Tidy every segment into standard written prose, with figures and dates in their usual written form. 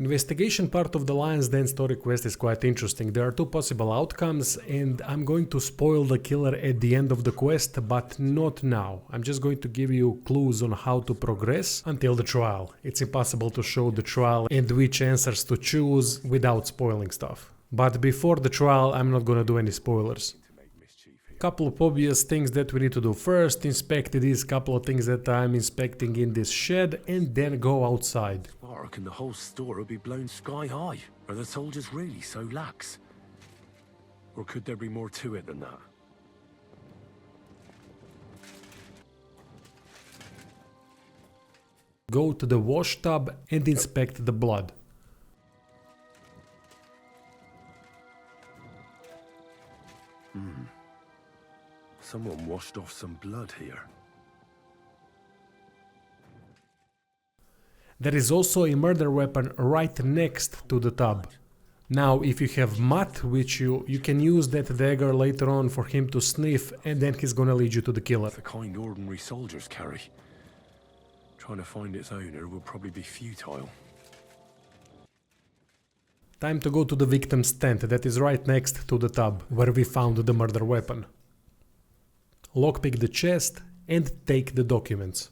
Investigation part of the Lion's Den story quest is quite interesting. There are two possible outcomes and I'm going to spoil the killer at the end of the quest, but not now. I'm just going to give you clues on how to progress until the trial. It's impossible to show the trial and which answers to choose without spoiling stuff. But before the trial I'm not gonna do any spoilers. Couple of obvious things that we need to do. First, inspect these couple of things that I'm inspecting in this shed and then go outside. I reckon the whole store will be blown sky high. Are the soldiers really so lax? Or could there be more to it than that? Go to the wash tub and inspect the blood. Someone washed off some blood here. There is also a murder weapon right next to the tub. Now, if you have Matt with you, you can use that dagger later on for him to sniff and then he's gonna lead you to the killer. The kind ordinary soldiers carry. Trying to find its owner will probably be futile. Time to go to the victim's tent that is right next to the tub where we found the murder weapon. Lockpick the chest and take the documents.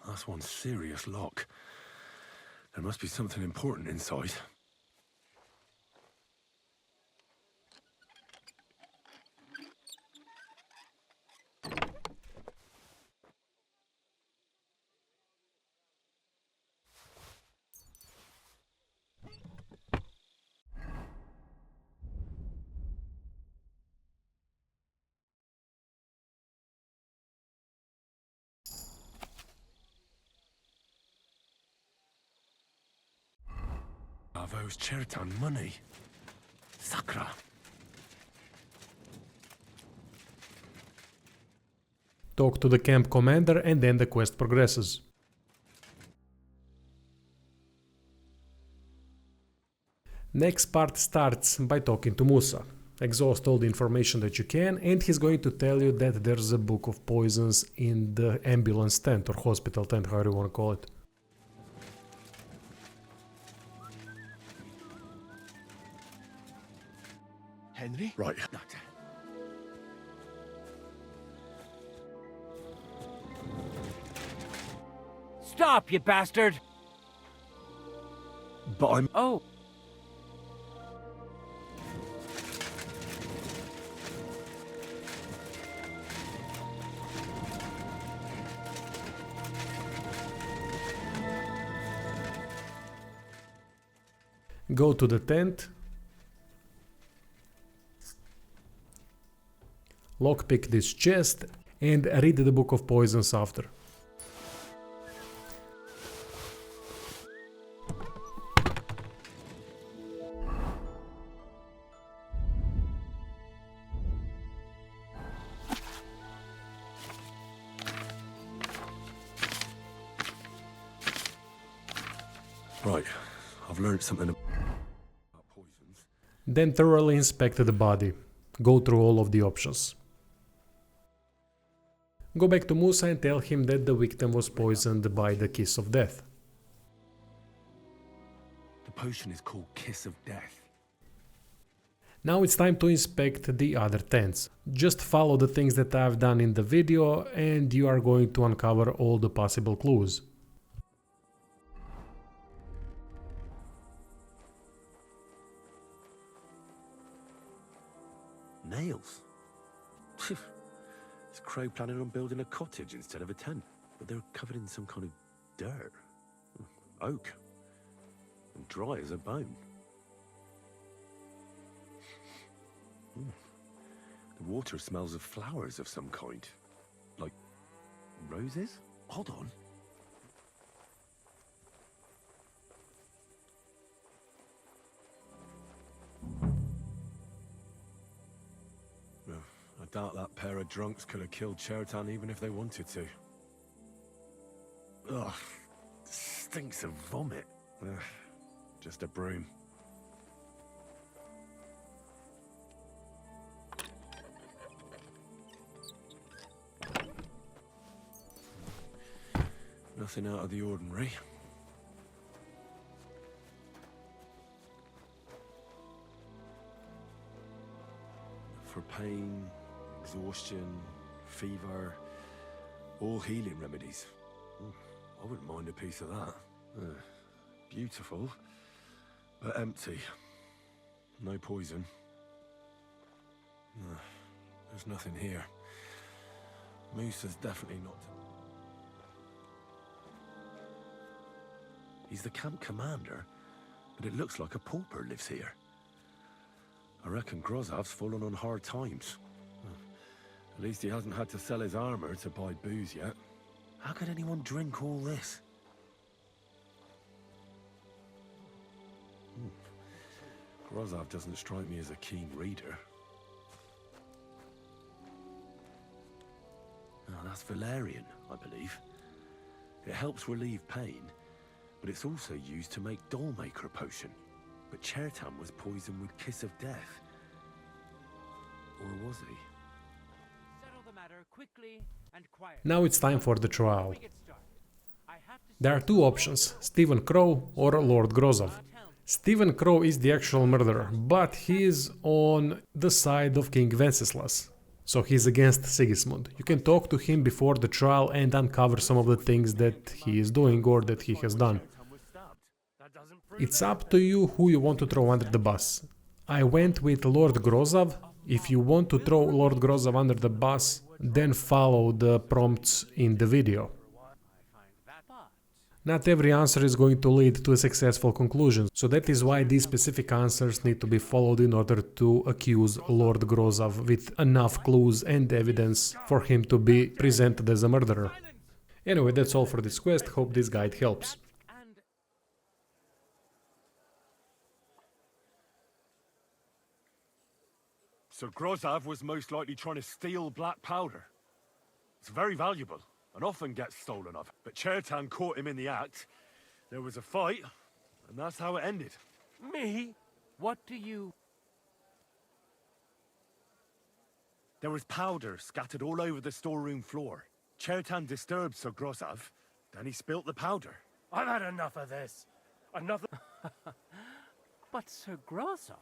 That's one serious lock. There must be something important inside. Bravo's Chertan money. Sakra. Talk to the camp commander and then the quest progresses. Next part starts by talking to Musa. Exhaust all the information that you can and he's going to tell you that there's a book of poisons in the ambulance tent or hospital tent, however you want to call it. Henry? Right. Stop, you bastard! But I'm... Oh. Go to the tent. Lockpick this chest and read the book of poisons after. Right. I've learned something about poisons. Then thoroughly inspect the body. Go through all of the options. Go back to Musa and tell him that the victim was poisoned by the kiss of death. The potion is called Kiss of Death. Now it's time to inspect the other tents. Just follow the things that I've done in the video and you are going to uncover all the possible clues. Nails? Is Crow planning on building a cottage instead of a tent? But they're covered in some kind of dirt. Oak. And dry as a bone. The water smells of flowers of some kind. Like roses? Hold on. I doubt that pair of drunks could have killed Chertan even if they wanted to. Ugh, stinks of vomit. Ugh, just a broom. Nothing out of the ordinary. for pain, exhaustion, fever, all healing remedies. I wouldn't mind a piece of that. Beautiful, but empty. No poison. There's nothing here. Moose is definitely not. He's the camp commander, but it looks like a pauper lives here. I reckon Grozov's fallen on hard times. At least he hasn't had to sell his armor to buy booze yet. How could anyone drink all this? Grozov doesn't strike me as a keen reader. Oh, that's valerian, I believe. It helps relieve pain, but it's also used to make Dollmaker potion. But Chertan was poisoned with Kiss of Death. Or was he? Settle the matter quickly and quietly. Now it's time for the trial. We get started. I have to There are two options, Stephen Crow or Lord Grozov. Stephen Crow is the actual murderer, but he is on the side of King Venceslas. So he's against Sigismund. You can talk to him before the trial and uncover some of the things that he is doing or that he has done. It's up to you who you want to throw under the bus. I went with Lord Grozov. If you want to throw Lord Grozov under the bus, then follow the prompts in the video. Not every answer is going to lead to a successful conclusion, so that is why these specific answers need to be followed in order to accuse Lord Grozov with enough clues and evidence for him to be presented as a murderer. Anyway, that's all for this quest. Hope this guide helps. So Grozov was most likely trying to steal black powder. It's very valuable and often gets stolen of. But Chertan caught him in the act. There was a fight, and that's how it ended. Me? What do you... There was powder scattered all over the storeroom floor. Chertan disturbed Sir Grozov, then he spilt the powder. I've had enough of this. Another... But Sir Grozov...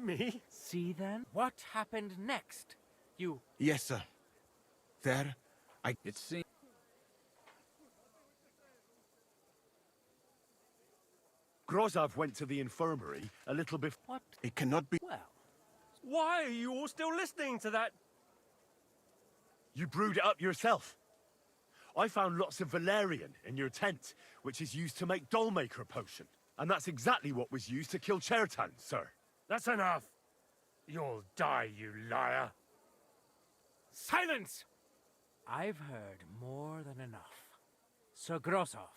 Me? See then? What happened next? You... Yes, sir. There, It seems... Grozov went to the infirmary a little before. What? it cannot be. Well... Why are you all still listening to that? You brewed it up yourself. I found lots of valerian in your tent, which is used to make Dollmaker potion. And that's exactly what was used to kill Chertan, sir. That's enough. You'll die, you liar. Silence! I've heard more than enough. Sir Grozov,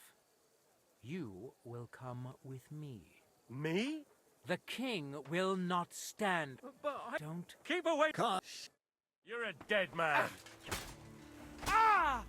you will come with me. Me? The king will not stand. But I... Don't... Keep away! Gosh. You're a dead man. Ah!